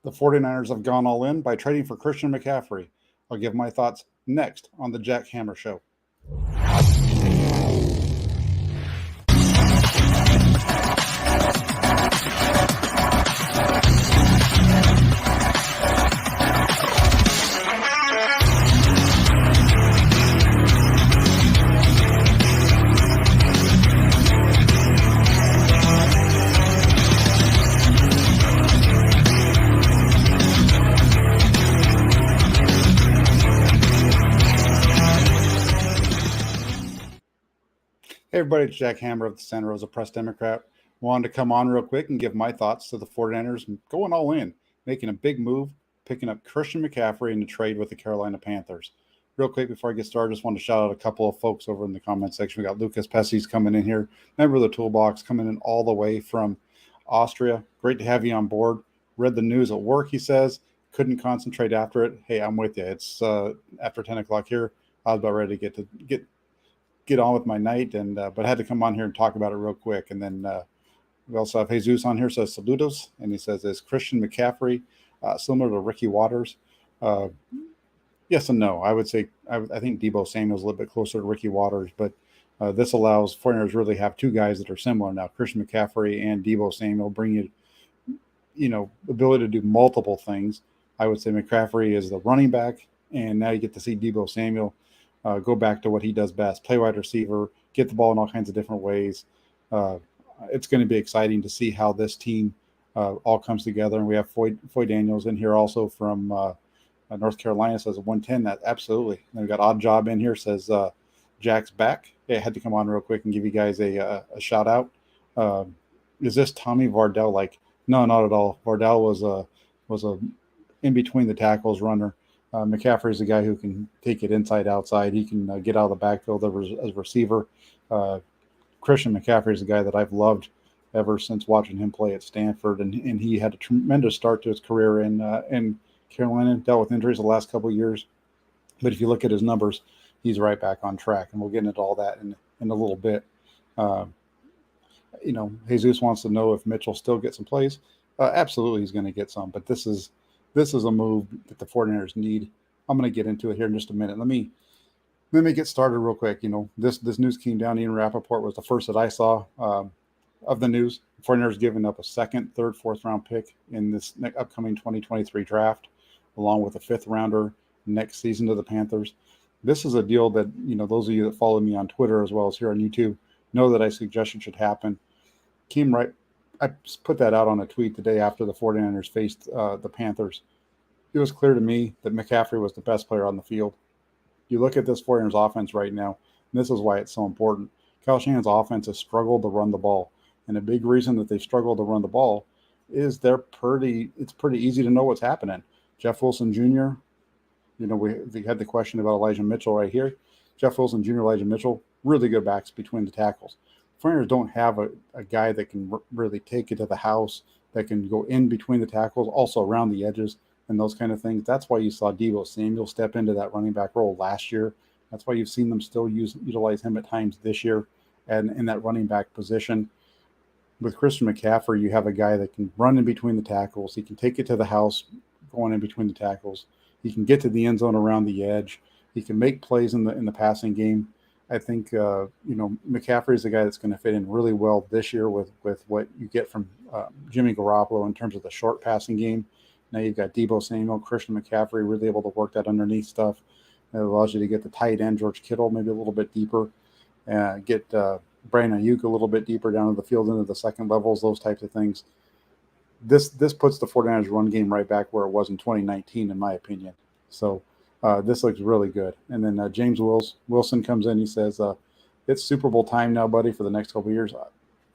The 49ers have gone all in by trading for Christian McCaffrey. I'll give my thoughts next on the Jack Hammer Show. Hey everybody, it's Jack Hammer of the Santa Rosa Press Democrat. Wanted to come on real quick and give my thoughts to the 49ers going all in, making a big move, picking up Christian McCaffrey in the trade with the Carolina Panthers. Real quick before I get started, just want to shout out a couple of folks over in the comment section. We got Lucas Pessy's coming in here, member of the Toolbox, coming in all the way from Austria. Great to have you on board. Read the news at work, he says. Couldn't concentrate after it. Hey, I'm with you. It's after 10 o'clock here. I was about ready to get on with my night, and but I had to come on here and talk about it real quick. And then we also have Jesus on here, says saludos, and he says, is Christian McCaffrey similar to Ricky Waters? Yes and no. I would say I think Deebo Samuel's a little bit closer to Ricky Waters, but this allows 49ers really have two guys that are similar now. Christian McCaffrey and Deebo Samuel bring you ability to do multiple things. I would say McCaffrey is the running back, and now you get to see Deebo Samuel go back to what he does best, play wide receiver, get the ball in all kinds of different ways. It's going to be exciting to see how this team all comes together. And we have Foy Daniels in here also from North Carolina, says 110. That absolutely. And we got Odd Job in here, says Jack's back. Hey, I had to come on real quick and give you guys a shout out. Is this Tommy Vardell? Like, no, not at all. Vardell was a in between the tackles runner. McCaffrey is a guy who can take it inside, outside. He can get out of the backfield as a receiver. Christian McCaffrey is a guy that I've loved ever since watching him play at Stanford, and he had a tremendous start to his career in Carolina. Dealt with injuries the last couple of years, but if you look at his numbers, he's right back on track, and we'll get into all that in a little bit. Jesus wants to know if Mitchell still gets some plays. Absolutely, he's going to get some, but this is a move that the 49ers need. I'm going to get into it here in just a minute. Let me get started real quick. This news came down. Ian Rappaport was the first that I saw of the news. The 49ers giving up a second, third, fourth round pick in this upcoming 2023 draft, along with a fifth rounder next season to the Panthers. This is a deal that, those of you that follow me on Twitter as well as here on YouTube know that I suggested should happen. I put that out on a tweet the day after the 49ers faced the Panthers. It was clear to me that McCaffrey was the best player on the field. You look at this 49ers offense right now, and this is why it's so important. Kyle Shanahan's offense has struggled to run the ball. And a big reason that they've struggled to run the ball is it's pretty easy to know what's happening. Jeff Wilson Jr., we had the question about Elijah Mitchell right here. Jeff Wilson Jr., Elijah Mitchell, really good backs between the tackles. 49ers don't have a guy that can really take it to the house, that can go in between the tackles, also around the edges and those kind of things. That's why you saw Deebo Samuel step into that running back role last year. That's why you've seen them still utilize him at times this year and in that running back position. With Christian McCaffrey, you have a guy that can run in between the tackles. He can take it to the house going in between the tackles. He can get to the end zone around the edge. He can make plays in the passing game. I think McCaffrey is a guy that's going to fit in really well this year with what you get from Jimmy Garoppolo in terms of the short passing game. Now you've got Deebo Samuel, Christian McCaffrey, really able to work that underneath stuff. It allows you to get the tight end, George Kittle, maybe a little bit deeper, get Brandon Ayuk a little bit deeper down to the field into the second levels, those types of things. This puts the 49ers run game right back where it was in 2019, in my opinion. So this looks really good. And then James Wilson comes in. He says, it's Super Bowl time now, buddy, for the next couple of years.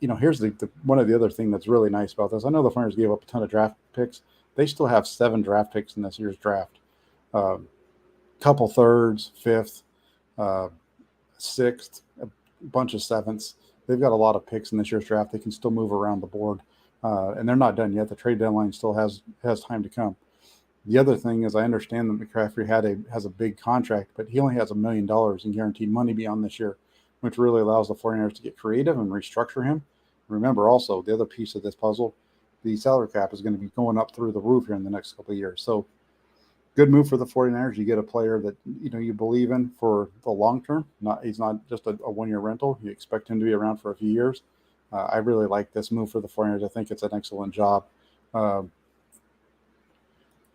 Here's the one of the other thing that's really nice about this. I know the 49ers gave up a ton of draft picks. They still have 7 draft picks in this year's draft. Couple thirds, fifth, sixth, a bunch of sevenths. They've got a lot of picks in this year's draft. They can still move around the board. And they're not done yet. The trade deadline still has time to come. The other thing is I understand that McCaffrey has a big contract, but he only has $1 million in guaranteed money beyond this year, which really allows the 49ers to get creative and restructure him. Remember also, the other piece of this puzzle, the salary cap is going to be going up through the roof here in the next couple of years. So good move for the 49ers. You get a player that you believe in for the long term. He's not just a 1-year rental. You expect him to be around for a few years. I really like this move for the 49ers. I think it's an excellent job.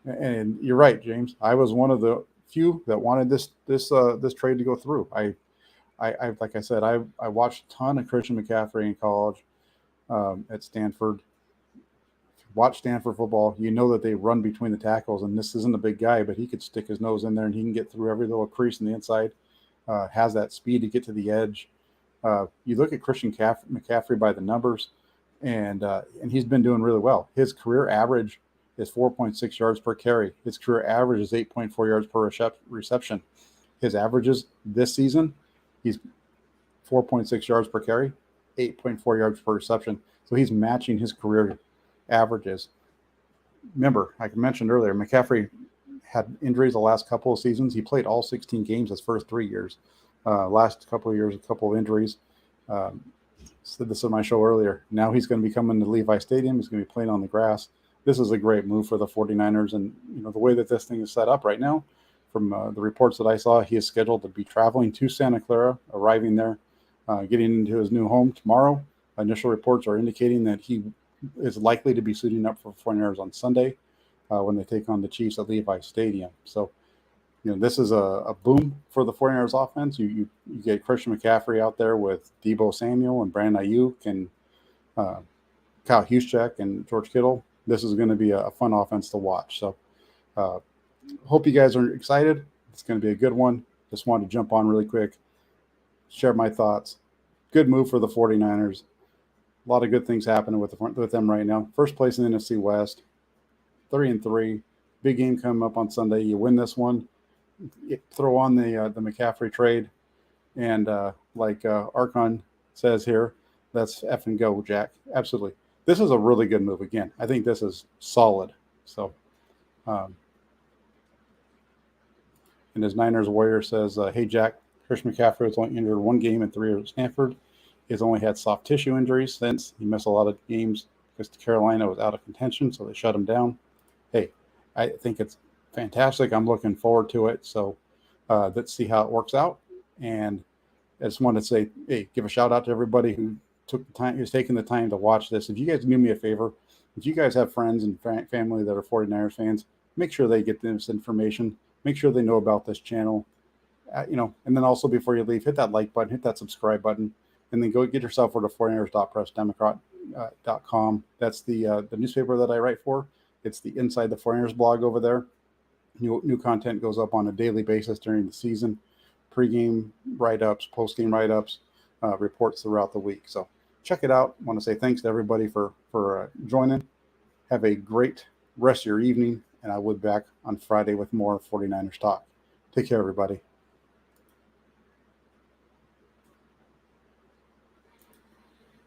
And you're right, James. I was one of the few that wanted this trade to go through. I like I said, I watched a ton of Christian McCaffrey in college at Stanford. Watch Stanford football, you know that they run between the tackles, and this isn't a big guy, but he could stick his nose in there and he can get through every little crease in the inside. Has that speed to get to the edge. You look at Christian McCaffrey by the numbers, and he's been doing really well. His career average is 4.6 yards per carry. His career average is 8.4 yards per reception. His averages this season, he's 4.6 yards per carry, 8.4 yards per reception. So he's matching his career averages. Remember, like I mentioned earlier, McCaffrey had injuries the last couple of seasons. He played all 16 games his first 3 years. Last couple of years, a couple of injuries. Said this in my show earlier. Now he's going to be coming to Levi Stadium. He's going to be playing on the grass. This is a great move for the 49ers. And the way that this thing is set up right now, from the reports that I saw, he is scheduled to be traveling to Santa Clara, arriving there, getting into his new home tomorrow. Initial reports are indicating that he is likely to be suiting up for 49ers on Sunday when they take on the Chiefs at Levi Stadium. So, this is a boom for the 49ers offense. You get Christian McCaffrey out there with Deebo Samuel and Brandon Ayuk and Kyle Juszczyk and George Kittle. This is going to be a fun offense to watch. So, hope you guys are excited. It's going to be a good one. Just wanted to jump on really quick, share my thoughts. Good move for the 49ers. A lot of good things happening with them right now. First place in the NFC West, 3-3. Big game coming up on Sunday. You win this one, throw on the McCaffrey trade, and like Archon says here, let's effing go, Jack. Absolutely. This is a really good move. Again, I think this is solid. So, and as Niners Warrior says, hey, Jack, Christian McCaffrey was only injured 1 game in 3 years at Stanford. He's only had soft tissue injuries since. He missed a lot of games because Carolina was out of contention, so they shut him down. Hey, I think it's fantastic. I'm looking forward to it. So let's see how it works out. And I just wanted to say, hey, give a shout out to everybody who who's taking the time to watch this. If you guys do me a favor, if you guys have friends and family that are 49ers fans, make sure they get this information. Make sure they know about this channel. And then also before you leave, hit that like button, hit that subscribe button. And then go get yourself over to 49ers.pressdemocrat.com. That's the newspaper that I write for. It's the Inside the 49ers blog over there. New content goes up on a daily basis during the season. Pre-game write-ups, post-game write-ups, reports throughout the week. So check it out. I want to say thanks to everybody for joining. Have a great rest of your evening, and I will be back on Friday with more 49ers talk. Take care, everybody.